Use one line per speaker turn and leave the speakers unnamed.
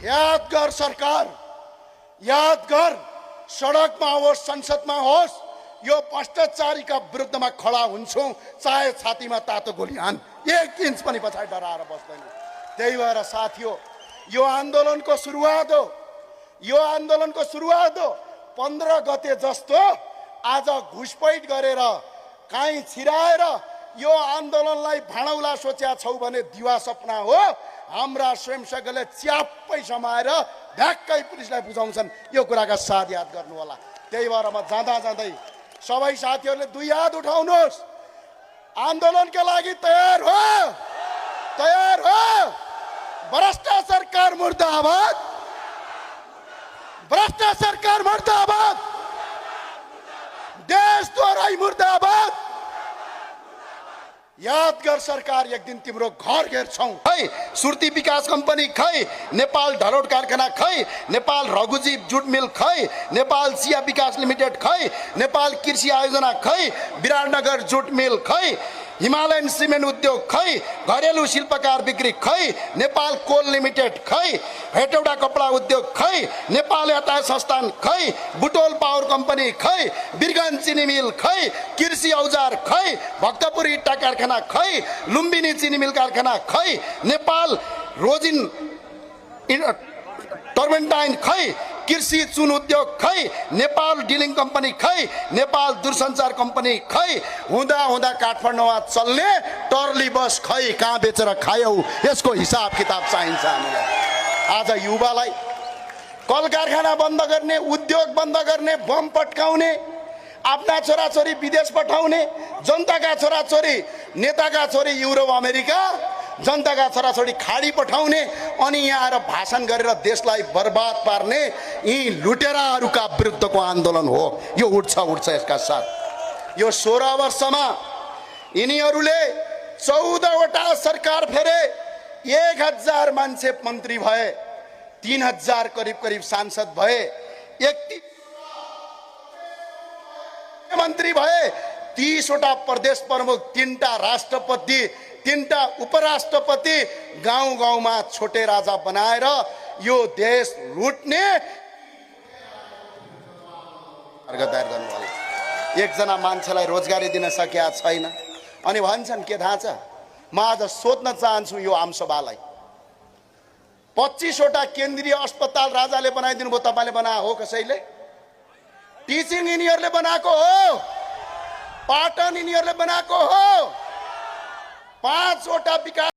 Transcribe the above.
याद कर सरकार, याद कर, सडकमा होस् संसदमा होस् यो भ्रष्टाचारीका विरुद्धमा खडा हुन्छौं, चाहे छातीमा तातो गोली हान, 1 इन्च पनि पछाडि डराएर बस्दैन। त्यही भएर साथियो, यो आन्दोलनको सुरुवात हो, यो आन्दोलनको सुरुवात हो। 15 गते जस्तो आज घुसपैठ गरेर काहीँ छिराएर यो आन्दोलनलाई भाँडौला सोच्या छौ भने दिवा सपना हो। हाम्रा स्वयंसेवकले च्याप्पै समाएर ढ्याक्कै पुलिसलाई बुझाउँछन्। यो कुराका साथ याद गर्नु होला। त्यही भएर म जाँदा जाँदै सबै साथीहरूले 2 हात उठाउनुहोस्। आन्दोलनका लागि तयार हो, तयार हो। भ्रष्ट सरकार मुर्दाबाद, भ्रष्ट सरकार मुर्दाबाद, देशद्रोही मुर्दाबाद। याद कर सरकार, एक दिन तिम्रो घर घेर्छौं। खै सुर्ती विकास कम्पनी, खै नेपाल ढलोट कारखाना, खै नेपाल रघुजीव जुट मिल, खै नेपाल चिया विकास लिमिटेड, खै नेपाल कृषि आयोजना, खै विराटनगर जुट मिल, खै हिमालयन सिमेन्ट उद्योग, खै घरेलु शिल्पकार बिक्री, खै नेपाल कोल लिमिटेड, खै हेटौडा कपडा उद्योग, खै नेपाल यातायात संस्थान, खै बुटोल पावर कम्पनी, खै बिरगन चिनी मिल, खै कृषि औजार, खै भक्तपुर इट्टा कारखाना, खै लुम्बिनी चिनी मिल कारखाना, खै नेपाल रोजिन टर्बेन्टाइन, खै कृषि चुन उद्योग, खै नेपाल डिलिङ कम्पनी, खै नेपाल दूरसञ्चार कम्पनी, खै हुँदा हुँदा काठमाडौँमा चल्ने टर्ली बस, खै कहाँ बेचेर खायौ, यसको हिसाब किताब चाहिन्छ हामीलाई। आज युवालाई कल कारखाना बन्द गर्ने, उद्योग बन्द गर्ने, बम पट्काउने, आफ्ना छोराछोरी विदेश पठाउने, जनताका छोराछोरी नेताका छोरी युरोप अमेरिका, जनताका छोराछोरी खाडी पठाउने, अनि यहाँ आएर भाषण गरेर देशलाई बर्बाद पार्ने यी लुटेराहरूका विरुद्धको आन्दोलन हो। यो उठ्छ उठ्छ यसका साथ। यो 16 वर्षमा यिनीहरूले 14 वटा सरकार फेरे, 1000 मान्छे मन्त्री भए, 3000 करिब करिब सांसद भए, 31 मन्त्री भए, 30 वटा प्रदेश प्रमुख, 3टा राष्ट्रपति, 3टा उपराष्ट्रपति, गाउँ गाउँमा छोटे राजा बनाएर यो देश लुट्ने अर्गदार गर्नुभयो। एकजना मान्छेलाई रोजगारी दिन सकेका छैन। अनि भन्छन् के थाहा छ, म आज सोध्न चाहन्छु यो आमसभालाई, 25 वटा केन्द्रीय अस्पताल राजाले बनाइदिनु भयो, तपाईले बनाए हो कसैले? टिचिङ यिनीहरूले बनाएको हो, पाटन यिनीहरूले बनाएको हो। 5 वटा विकास